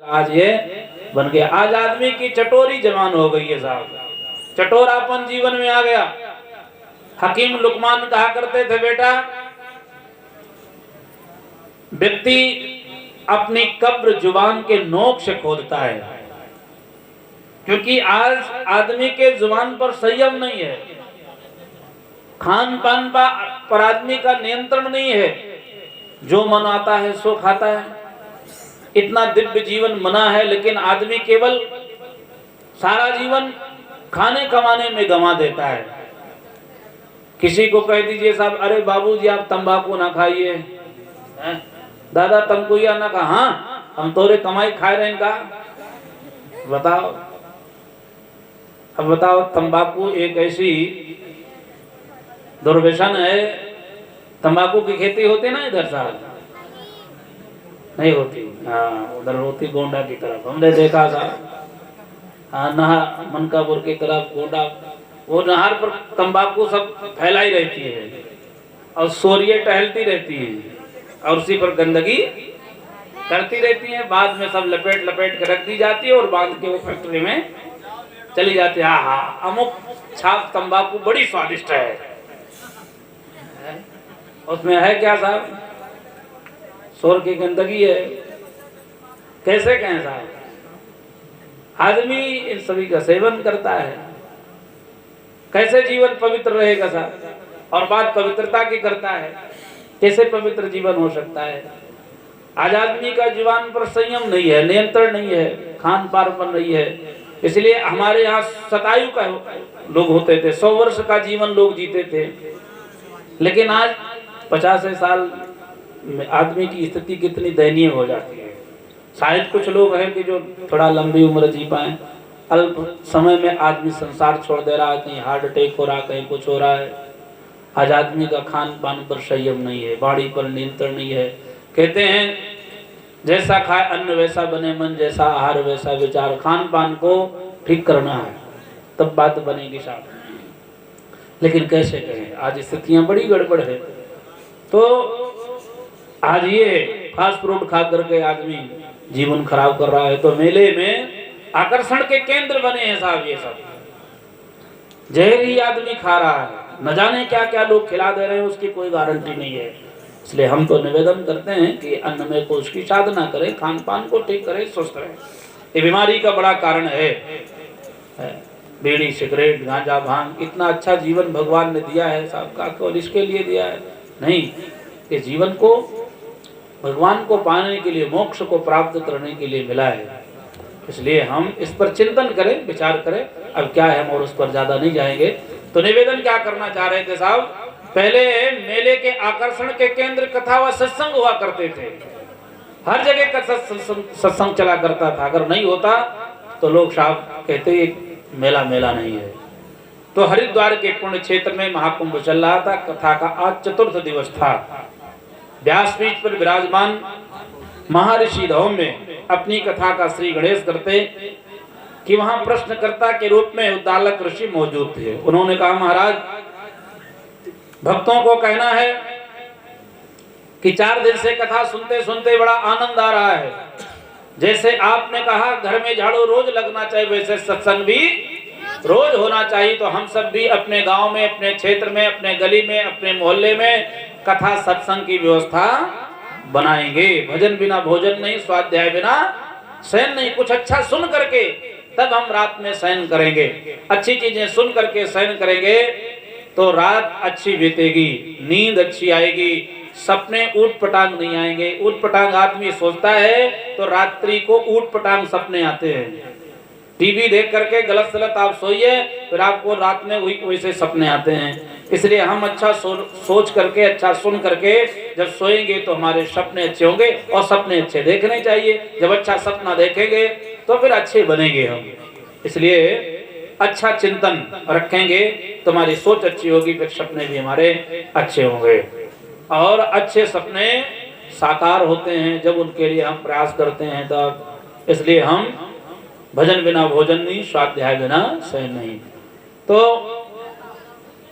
आज ये बन गया। आज आदमी की चटोरी जवान हो गई है साहब, चटोरापन जीवन में आ गया। हकीम लुकमान कहा करते थे, बेटा व्यक्ति अपनी कब्र जुबान के नोक से खोदता है, क्योंकि आज आदमी के जुबान पर संयम नहीं है, खान पान पर आदमी का नियंत्रण नहीं है, जो मन आता है सो खाता है। इतना दिव्य जीवन मना है, लेकिन आदमी केवल सारा जीवन खाने कमाने में गंवा देता है। किसी को कह दीजिए साहब, अरे बाबूजी आप तंबाकू ना खाइए, दादा तंकुया ना खा, हाँ हम तोरे कमाई खाए रहे का। बताओ, अब बताओ, तंबाकू एक ऐसी दुर्व्यसन है। तंबाकू की खेती होती ना इधर साहब? नहीं होती। हाँ उधर होती गोंडा की तरफ, हमने देखा था। हाँ नहा मनकापुर की तरफ गोंडा, वो नहर पर तंबाकू सब फैलाई रहती है और सोरिये टहलती रहती हैं और उसी पर गंदगी करती रहती है। बाद में सब लपेट लपेट के रख दी जाती है और बांध के वो फैक्ट्री में चली जाती है। हाँ अमुक छाप तंबाकू बड़ी स्वादिष्ट है, उसमें है क्या साहब? शोर की गंदगी है। कैसे कहें साहब? आदमी इन सभी का सेवन करता है, कैसे जीवन पवित्र रहेगा साहब? और बात पवित्रता की करता है, कैसे पवित्र जीवन हो सकता है? आज आदमी का जीवन पर संयम नहीं है, नियंत्रण नहीं है, खान पान पर नहीं है। इसलिए हमारे यहाँ शतायु का लोग होते थे, 100 वर्ष का जीवन लोग जीते थे, लेकिन आज 50 साल में आदमी की स्थिति कितनी दयनीय हो जाती है। शायद कुछ लोग हैं कि जो थोड़ा लंबी उम्र जी पाए, अल्प समय में आदमी संसार छोड़ दे रहा है, कहीं हार्ट अटैक हो रहा है, कहीं कुछ हो रहा है। आज आदमी का खान पान पर संयम नहीं है, बाड़ी पर नियंत्रण नहीं है। कहते हैं जैसा खाए अन्न वैसा बने मन, जैसा आहार वैसा विचार। खान पान को ठीक करना है तब बात बनेगी साहब। लेकिन कैसे कहें, आज स्थितियां बड़ी गड़बड़ है। तो आज ये फास्ट फूड खा करके आदमी जीवन खराब कर रहा है। तो मेले में आकर्षण के केंद्र बने हैं साहब ये सब। जहर ही आदमी खा रहा है, न जाने क्या क्या लोग खिला दे रहे हैं, उसकी कोई गारंटी नहीं है। इसलिए हम तो निवेदन करते हैं कि अन्न में को उसकी साधना करें, खान पान को ठीक करें, स्वस्थ रहें। ये बीमारी का बड़ा कारण है। बीड़ी सिगरेट गांजा भांग, इतना अच्छा जीवन भगवान ने दिया है साहब का, केवल इसके लिए दिया है नहीं, कि जीवन को भगवान को पाने के लिए, मोक्ष को प्राप्त करने के लिए मिला है। इसलिए हम इस पर चिंतन करें, विचार करें। अब क्या है, हम और उस पर ज्यादा नहीं जाएंगे। तो निवेदन क्या करना चाह रहे थे साहब? पहले मेले के आकर्षण के केंद्र कथा व सत्संग हुआ करते थे, हर जगह का सत्संग चला करता था। अगर नहीं होता तो लोग साहब कहते मेला मेला नहीं है। तो हरिद्वार के पुण्य क्षेत्र में महाकुंभ चल रहा था। कथा का आज 4th दिवस था। व्यासपीठ पर विराजमान महर्षि धौम्य अपनी कथा का श्री गणेश करते कि वहां प्रश्नकर्ता के रूप में उद्दालक ऋषि मौजूद थे। उन्होंने कहा, महाराज भक्तों को कहना है कि 4 दिन से कथा सुनते सुनते बड़ा आनंद आ रहा है। जैसे आपने कहा घर में झाड़ू रोज लगना चाहिए, वैसे सत्संग भी रोज होना चाहिए। तो हम सब भी अपने गांव में, अपने क्षेत्र में, अपने गली में, अपने मोहल्ले में कथा सत्संग की व्यवस्था बनाएंगे। भजन बिना भोजन नहीं, स्वाध्याय बिना शयन नहीं। कुछ अच्छा सुन करके तब हम रात में शयन करेंगे। अच्छी चीजें सुन करके शयन करेंगे तो रात अच्छी बीतेगी, नींद अच्छी आएगी, सपने ऊट पटांग नहीं आएंगे। ऊट पटांग आदमी सोचता है तो रात्रि को ऊट पटांग सपने आते हैं। टीवी देख करके गलत सलत आप सोइए, फिर आपको रात में वैसे सपने आते हैं। इसलिए हम अच्छा सोच करके, अच्छा सुन करके जब सोएंगे तो हमारे सपने अच्छे होंगे, और सपने अच्छे देखने चाहिए। जब अच्छा सपना देखेंगे तो फिर अच्छे बनेंगे हम। इसलिए अच्छा चिंतन रखेंगे तो हमारी सोच अच्छी होगी, फिर सपने भी हमारे अच्छे होंगे। और अच्छे सपने साकार होते हैं जब उनके लिए हम प्रयास करते हैं तब। इसलिए हम भजन बिना भोजन नहीं, स्वाध्याय बिना शयन नहीं। तो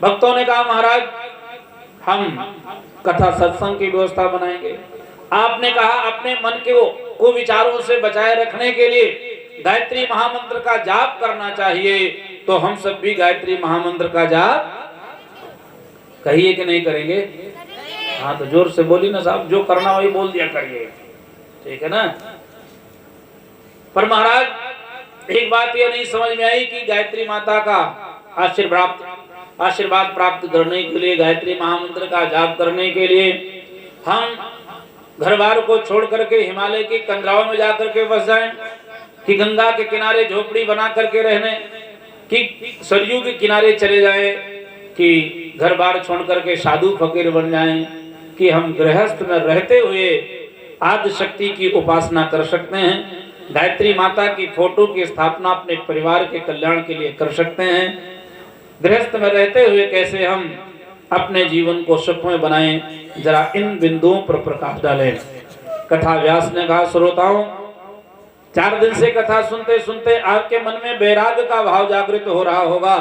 भक्तों ने कहा, महाराज हम कथा सत्संग की व्यवस्था बनाएंगे। आपने कहा अपने मन के वो कुविचारों से बचाए रखने के लिए गायत्री महामंत्र का जाप करना चाहिए। तो हम सब भी गायत्री महामंत्र का जाप कहिए कि नहीं करेंगे? हाँ तो जोर से बोली ना साहब, जो करना वही बोल दिया करिए, ठीक है ना। पर महाराज एक बात ये नहीं समझ में आई कि गायत्री माता का आशीर्वाद प्राप्त करने के लिए, गायत्री महामंत्र का जाप करने के लिए हम घर बार को छोड़ करके हिमालय की कंदराओं में जाकर के बस जाएं, कि गंगा के किनारे झोपड़ी बना करके रहने, कि सरयू के किनारे चले जाएं, कि घर बार छोड़ करके साधु फकीर बन जाएं, कि हम गृहस्थ में रहते हुए आदि शक्ति की उपासना कर सकते हैं, गायत्री माता की फोटो की स्थापना अपने परिवार के कल्याण के लिए कर सकते हैं। गृहस्थ में रहते हुए कैसे हम अपने जीवन को सुखमय बनाएं, जरा इन बिंदुओं पर प्रकाश डालें। कथा व्यास ने कहा, श्रोताओं 4 दिन से कथा सुनते सुनते आपके मन में वैराग्य का भाव जागृत हो रहा होगा,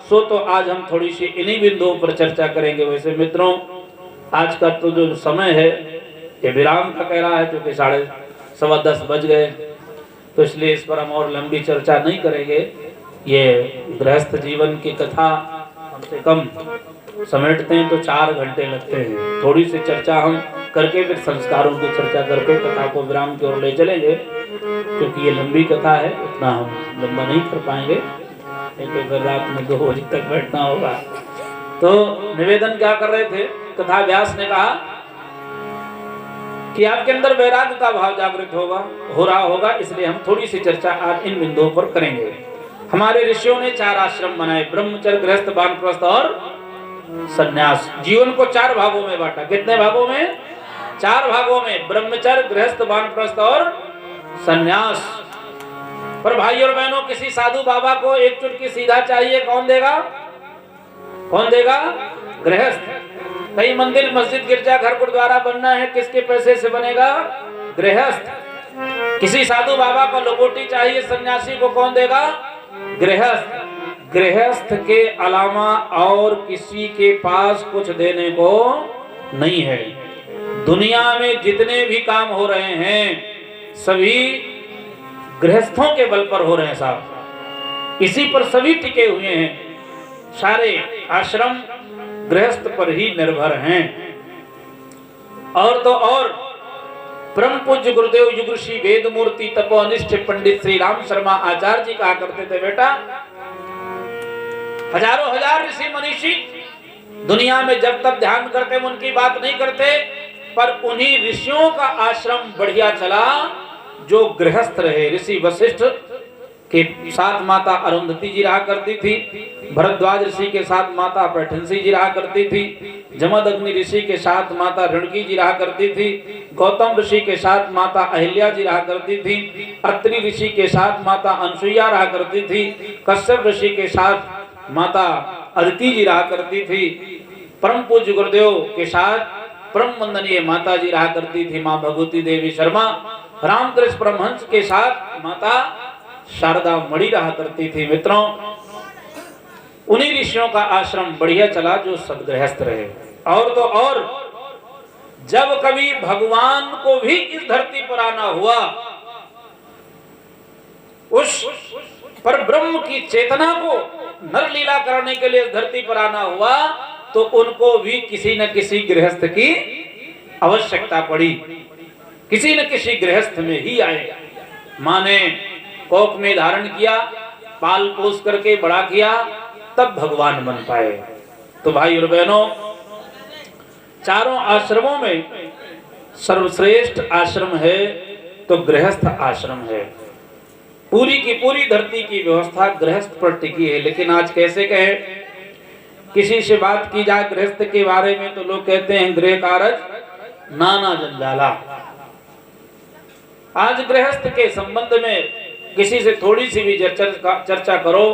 सो तो आज हम थोड़ी सी इन्हीं बिंदुओं पर चर्चा करेंगे। वैसे मित्रों आज का तो जो समय है ये विराम का कह रहा है, क्योंकि 10:15 बज गए, तो इसलिए इस पर हम और लंबी चर्चा नहीं करेंगे। ये गृहस्थ जीवन की कथा कम से कम समेटते हैं तो 4 घंटे लगते हैं। थोड़ी सी चर्चा हम करके फिर संस्कारों की चर्चा करके कथा को विराम की ओर ले चलेंगे, क्योंकि ये लंबी कथा है, उतना हम लंबा नहीं कर पाएंगे, क्योंकि फिर रात में 2 बजे तक बैठना होगा। तो निवेदन क्या कर रहे थे, कथा व्यास ने कहा कि आपके अंदर वैराग्य का भाव जागृत हो रहा होगा, इसलिए हम थोड़ी सी चर्चा आज इन बिंदुओं पर करेंगे। हमारे ऋषियों ने 4 आश्रम बनाए, ब्रह्मचर्य, गृहस्थ, वानप्रस्थ और सन्यास। जीवन को 4 भागों में बांटा। कितने भागों में? 4 भागों में, ब्रह्मचर्य, गृहस्थ, वानप्रस्थ और सन्यास। पर भाई और बहनों, किसी साधु बाबा को एक चुटकी सीधा चाहिए, कौन देगा? कौन देगा? गृहस्थ। कहीं मंदिर, मस्जिद, गिरजा घर, गुरुद्वारा बनना है, किसके पैसे से बनेगा? गृहस्थ। किसी साधु बाबा को लकोटी चाहिए, सन्यासी को कौन देगा? गृहस्थ। गृहस्थ के अलावा और किसी के पास कुछ देने को नहीं है। दुनिया में जितने भी काम हो रहे हैं सभी गृहस्थों के बल पर हो रहे हैं साहब, इसी पर सभी टिके हुए हैं। सारे आश्रम गृहस्थ पर ही निर्भर हैं। और तो और परम पूज्य गुरुदेव युग ऋषि वेद मूर्ति तपोनिष्ठ पंडित श्री राम शर्मा आचार्य जी कहा करते थे, बेटा हजारों हजार ऋषि मनीषी दुनिया में जब तक ध्यान करते उनकी बात नहीं करते, पर उन्हीं ऋषियों का आश्रम बढ़िया चला जो गृहस्थ रहे। ऋषि वशिष्ठ के साथ माता अरुंधति जी रहा करती थी, भरद्वाज ऋषि के साथ माता पैठनसी जी रहा करती थी, जमदग्नि ऋषि के साथ माता ऋणकी जी रहा करती थी, गौतम ऋषि के साथ माता अहिल्या जी रहा करती थी, अत्रि ऋषि के साथ माता अनसुईया रहा करती थी, कश्यप ऋषि के साथ माता अदिति जी रहा करती थी, परम पूज्य गुरुदेव के साथ परम वंदनीय माता जी रहा करती थी माँ भगवती देवी शर्मा, रामकृष्ण परमहंस के साथ माता शारदा मणि रहा करती थी। मित्रों उन्हीं ऋषियों का आश्रम बढ़िया चला जो सदगृहस्थ रहे। और तो और जब कभी भगवान को भी इस धरती पर आना हुआ, उस पर ब्रह्म की चेतना को नर लीला करने के लिए इस धरती पर आना हुआ, तो उनको भी किसी न किसी गृहस्थ की आवश्यकता पड़ी। किसी न किसी गृहस्थ में ही आए। माँ ने कोख में धारण किया, पाल पोस करके बड़ा किया, तब भगवान बन पाए। तो भाई और बहनों, चारों आश्रमों में सर्वश्रेष्ठ आश्रम है तो गृहस्थ आश्रम है। पूरी की पूरी धरती की व्यवस्था गृहस्थ पर टिकी है। लेकिन आज कैसे कहे, किसी से बात की जाए गृहस्थ के बारे में तो लोग कहते हैं गृह कारज नाना जंजाला। आज गृहस्थ के संबंध में किसी से थोड़ी सी भी चर्चा करो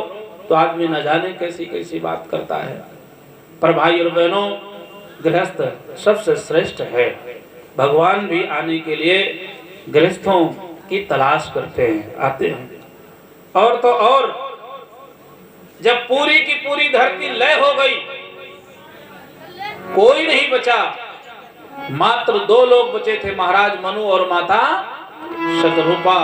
तो आदमी न जाने कैसी कैसी बात करता है। पर भाई और बहनों, गृहस्थ सबसे श्रेष्ठ है। भगवान भी आने के लिए गृहस्थों की तलाश करते हैं, आते हैं। और तो और जब पूरी की पूरी धरती लय हो गई, कोई नहीं बचा, मात्र 2 लोग बचे थे, महाराज मनु और माता शतरूपा